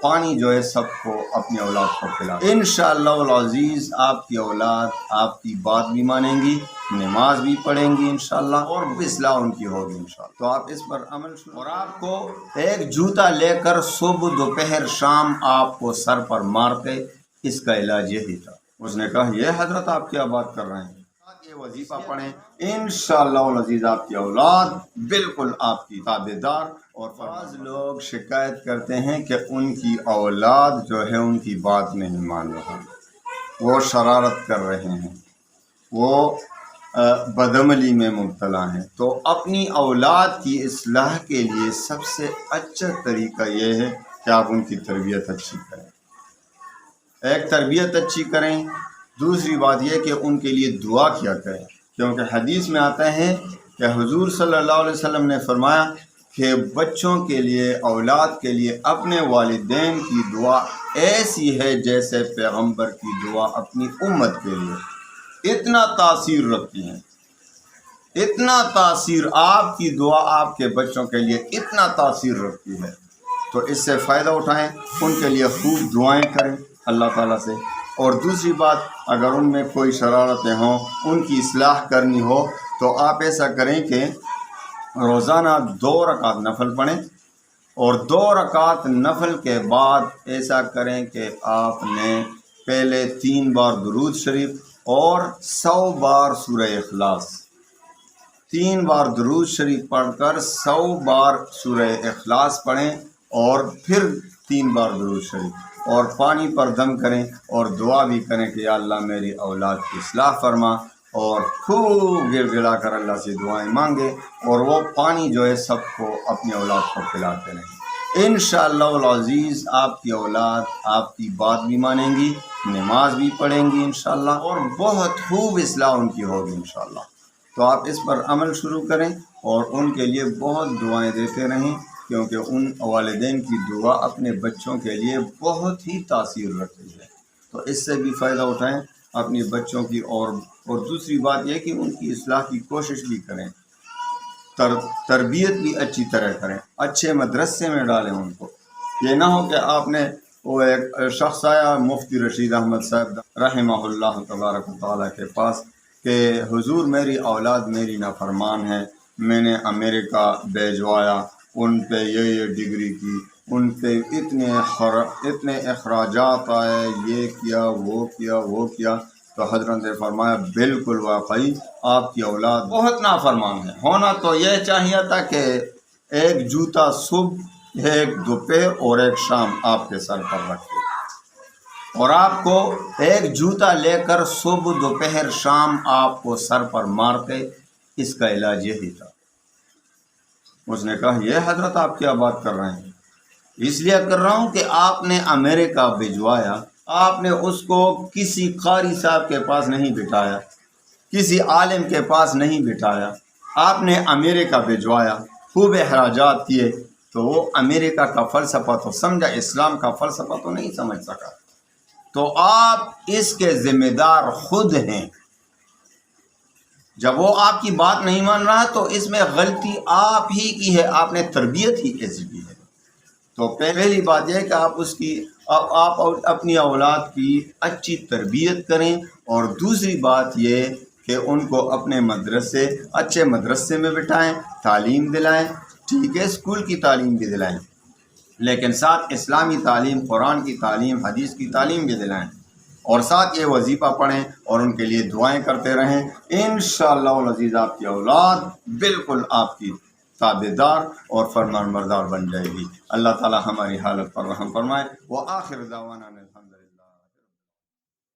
پانی جو ہے سب کو اپنی اولاد کو پلا. انشاءاللہ العزیز آپ کی اولاد آپ کی بات بھی مانیں گی، نماز بھی پڑھیں گی انشاءاللہ، اور اصلاح ان کی ہوگی انشاءاللہ. تو آپ اس پر عمل شروع. اور آپ کو ایک جوتا لے کر صبح دوپہر شام آپ کو سر پر مارتے، اس کا علاج یہی تھا. اس نے کہا یہ حضرت آپ کیا بات کر رہے ہیں، یہ وظیفہ پڑھیں، انشاءاللہ العزیز آپ کی اولاد بالکل آپ کی تابعدار. اور بعض لوگ شکایت کرتے ہیں کہ ان کی اولاد جو ہے ان کی بات نہیں مان رہا، وہ شرارت کر رہے ہیں، وہ بدعملی میں مبتلا ہیں. تو اپنی اولاد کی اصلاح کے لیے سب سے اچھا طریقہ یہ ہے کہ آپ ان کی تربیت اچھی کریں. ایک تربیت اچھی کریں، دوسری بات یہ کہ ان کے لیے دعا کیا کریں، کیونکہ حدیث میں آتا ہے کہ حضور صلی اللہ علیہ وسلم نے فرمایا کہ بچوں کے لیے، اولاد کے لیے اپنے والدین کی دعا ایسی ہے جیسے پیغمبر کی دعا اپنی امت کے لیے. اتنا تاثیر رکھتی ہیں، اتنا تاثیر، آپ کی دعا آپ کے بچوں کے لیے اتنا تاثیر رکھتی ہے. تو اس سے فائدہ اٹھائیں، ان کے لیے خوب دعائیں کریں اللہ تعالیٰ سے. اور دوسری بات، اگر ان میں کوئی شرارتیں ہوں، ان کی اصلاح کرنی ہو، تو آپ ایسا کریں کہ روزانہ 2 رکعت نفل پڑھیں، اور 2 رکعت نفل کے بعد ایسا کریں کہ آپ نے پہلے 3 بار درود شریف اور 100 بار سورہ اخلاص، 3 بار درود شریف پڑھ کر 100 بار سورہ اخلاص پڑھیں، اور پھر 3 بار درود شریف، اور پانی پر دم کریں، اور دعا بھی کریں کہ یا اللہ میری اولاد کی اصلاح فرما، اور خوب گر گڑا کر اللہ سے دعائیں مانگے، اور وہ پانی جو ہے سب کو اپنی اولاد کو پلاتے رہیں. انشاءاللہ العزیز آپ کی اولاد آپ کی بات بھی مانیں گی، نماز بھی پڑھیں گی انشاءاللہ، اور بہت خوب اصلاح ان کی ہوگی انشاءاللہ. تو آپ اس پر عمل شروع کریں، اور ان کے لیے بہت دعائیں دیتے رہیں، کیونکہ ان والدین کی دعا اپنے بچوں کے لیے بہت ہی تاثیر رکھتی ہے. تو اس سے بھی فائدہ اٹھائیں اپنے بچوں کی. اور دوسری بات یہ کہ ان کی اصلاح کی کوشش بھی کریں، تربیت بھی اچھی طرح کریں، اچھے مدرسے میں ڈالیں ان کو. یہ نہ ہو کہ آپ نے، وہ ایک شخص آیا مفتی رشید احمد صاحب رحمہ اللہ تبارک و تعالیٰ کے پاس کہ حضور میری اولاد میری نافرمان ہے، میں نے امریکہ بھیجوایا، ان پہ یہ ڈگری کی، ان پہ اتنے اخراجات آئے، یہ کیا وہ کیا وہ کیا. تو حضرت نے فرمایا بالکل واقعی آپ کی اولاد بہت نافرمان ہے. ہونا تو یہ چاہیے تھا کہ ایک جوتا صبح، ایک دوپہر اور ایک شام آپ کے سر پر رکھے، اور آپ کو ایک جوتا لے کر صبح دوپہر شام آپ کو سر پر مارتے، اس کا علاج یہی تھا. اس نے کہا یہ حضرت آپ کیا بات کر رہے ہیں. اس لیے کر رہا ہوں کہ آپ نے امریکہ بھجوایا، آپ نے اس کو کسی قاری صاحب کے پاس نہیں بٹھایا، کسی عالم کے پاس نہیں بٹھایا، آپ نے امریکہ بھجوایا، خوب اخراجات کیے. تو وہ امریکہ کا فلسفہ تو سمجھا، اسلام کا فلسفہ تو نہیں سمجھ سکا. تو آپ اس کے ذمہ دار خود ہیں. جب وہ آپ کی بات نہیں مان رہا تو اس میں غلطی آپ ہی کی ہے، آپ نے تربیت ہی ایسی کی ہے. تو پہلی بات یہ ہے کہ آپ اپنی اولاد کی اچھی تربیت کریں، اور دوسری بات یہ کہ ان کو اپنے مدرسے، اچھے مدرسے میں بٹھائیں، تعلیم دلائیں. ٹھیک ہے، اسکول کی تعلیم بھی دلائیں، لیکن ساتھ اسلامی تعلیم، قرآن کی تعلیم، حدیث کی تعلیم بھی دلائیں، اور ساتھ یہ وظیفہ پڑھیں، اور ان کے لیے دعائیں کرتے رہیں. انشاءاللہ العزیز آپ کی اولاد بالکل آپ کی تابعدار اور فرمان بردار بن جائے گی. اللہ تعالی ہماری حالت پر رحم فرمائے. وآخر دعوانا الحمدللہ.